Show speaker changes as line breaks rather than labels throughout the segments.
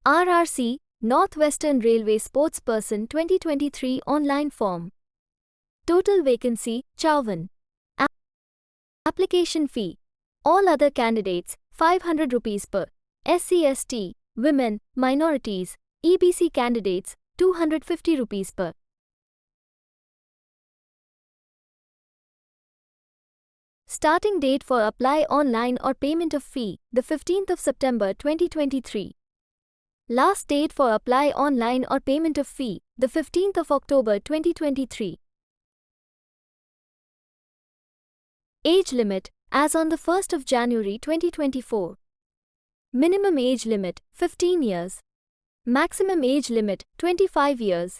RRC, Northwestern Railway Sportsperson 2023 online form. Total vacancy, 54. Application fee. All other candidates, 500 rupees per. SC/ST, women, minorities, EBC candidates, 250 rupees per. Starting date for apply online or payment of fee, the 15th of September 2023. Last date for apply online or payment of fee, the 15th of October 2023. Age limit, as on the 1st of January 2024. Minimum age limit, 15 years. Maximum age limit, 25 years.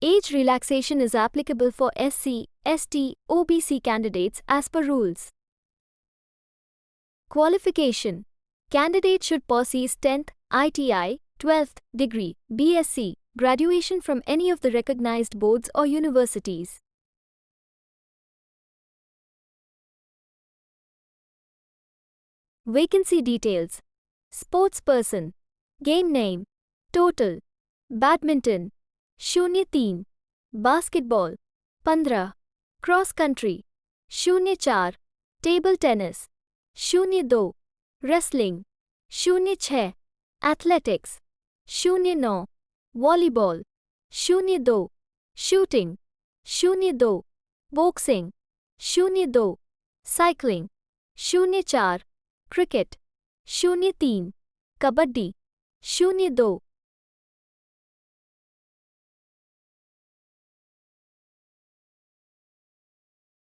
Age relaxation is applicable for SC, ST, OBC candidates as per rules. Qualification. Candidate should possess 10th, ITI, 12th degree, BSc, graduation from any of the recognized boards or universities. Vacancy details. Sportsperson. Game name. Total. Badminton. 03. Basketball. 15. Cross country. 04. Table tennis. 02. Wrestling. 06. Athletics. 09. Volleyball. 02. Shooting. 02. Boxing. 02. Cycling. 04. Cricket. 03. Kabaddi. 02.